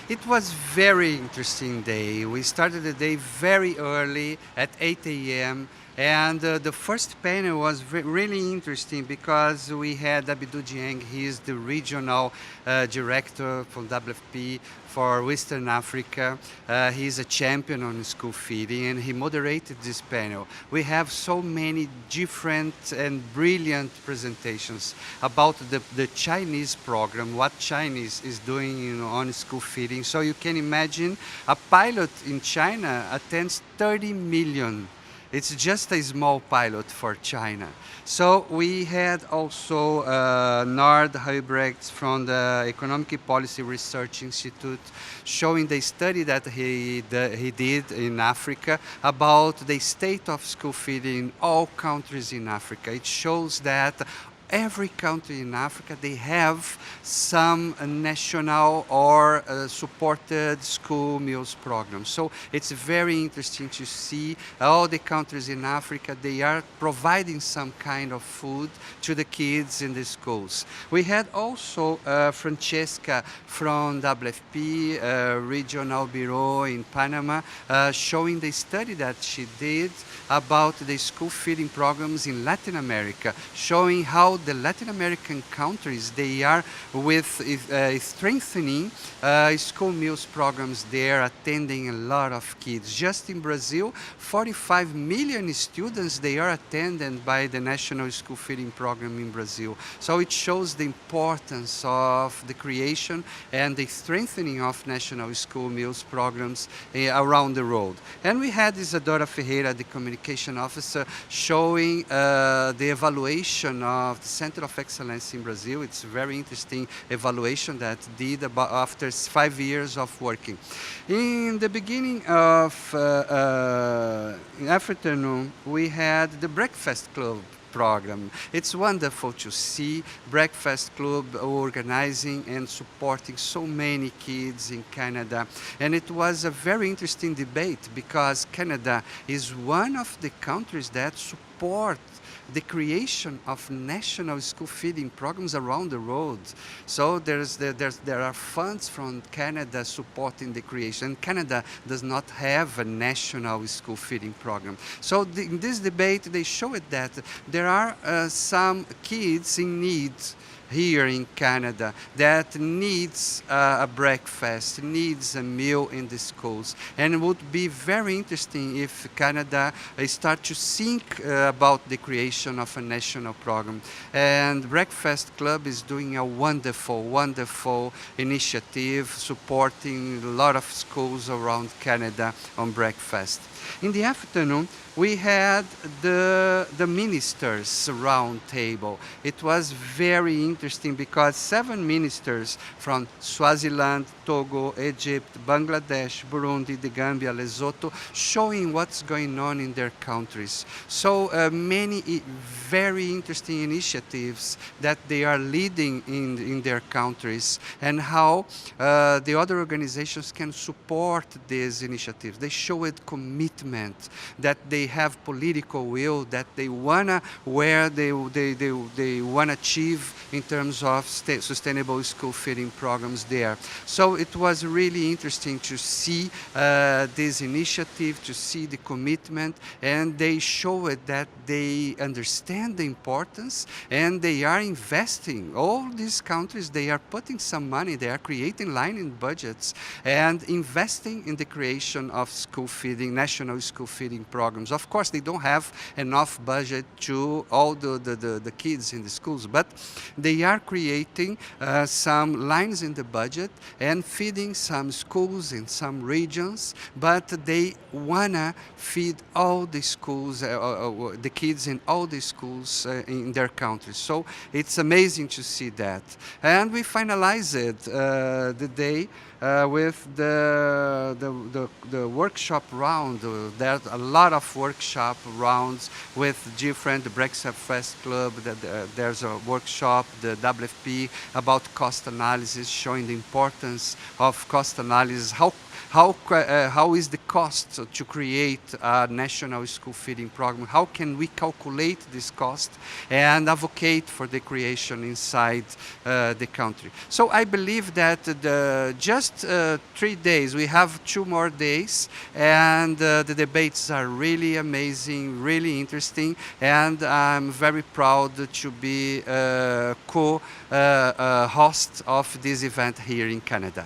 It was very interesting day. We started the day very early at 8 a.m. And the first panel was really interesting because we had Abdou Dieng. He is the regional director from WFP for Western Africa. He's a champion on school feeding and he moderated this panel. We have so many different and brilliant presentations about the Chinese program, what Chinese is doing on school feeding. So you can imagine a pilot in China attends 30 million. It's just a small pilot for China. So we had also Nard Huybrechts from the Economic Policy Research Institute showing the study that he did in Africa about the state of school feeding in all countries in Africa. It shows that every country in Africa, they have some national or supported school meals program. So it's very interesting to see all the countries in Africa, they are providing some kind of food to the kids in the schools. We had also Francesca from WFP, Regional Bureau in Panama, showing the study that she did about the school feeding programs in Latin America, showing how the Latin American countries, they are with strengthening school meals programs there, attending a lot of kids. Just in Brazil, 45 million students, they are attended by the National School Feeding Program in Brazil. So it shows the importance of the creation and the strengthening of national school meals programs around the world. And we had Isadora Ferreira, the communication officer, showing the evaluation of the Center of Excellence in Brazil. It's a very interesting evaluation that did about after 5 years of working. In the beginning of afternoon, we had the Breakfast Club program. It's wonderful to see Breakfast Club organizing and supporting so many kids in Canada. And it was a very interesting debate because Canada is one of the countries that support the creation of national school feeding programs around the world. So there are funds from Canada supporting the creation. Canada does not have a national school feeding program. So in this debate, they showed that there are some kids in need here in Canada that needs a breakfast, needs a meal in the schools. And it would be very interesting if Canada start to think about the creation of a national program. And Breakfast Club is doing a wonderful, wonderful initiative supporting a lot of schools around Canada on breakfast. In the afternoon, we had the ministers round table. It was very interesting because 7 ministers from Swaziland, Togo, Egypt, Bangladesh, Burundi, the Gambia, Lesotho, showing what's going on in their countries. So many very interesting initiatives that they are leading in their countries and how the other organizations can support these initiatives. They showed commitment that they have political will that they wanna where they wanna achieve in terms of sustainable school feeding programs there. So it was really interesting to see this initiative, to see the commitment, and they showed that they understand the importance and they are investing. All these countries, they are putting some money, they are creating line in budgets and investing in the creation of school feeding, national school feeding programs. Of course, they don't have enough budget to all the kids in the schools, but they are creating some lines in the budget and feeding some schools in some regions, but they wanna feed all the schools, the kids in all the schools in their countries. So it's amazing to see that. And we finalized the day with the workshop round. There's a lot of workshop rounds with different Breakfast Club. There's a workshop, the WFP about cost analysis, showing the importance of cost analysis, how is the cost to create a national school feeding program, how can we calculate this cost and advocate for the creation inside the country. So I believe that just 3 days, we have 2 more days, and the debates are really amazing, really interesting, and I'm very proud to be co-host of this event here in Canada.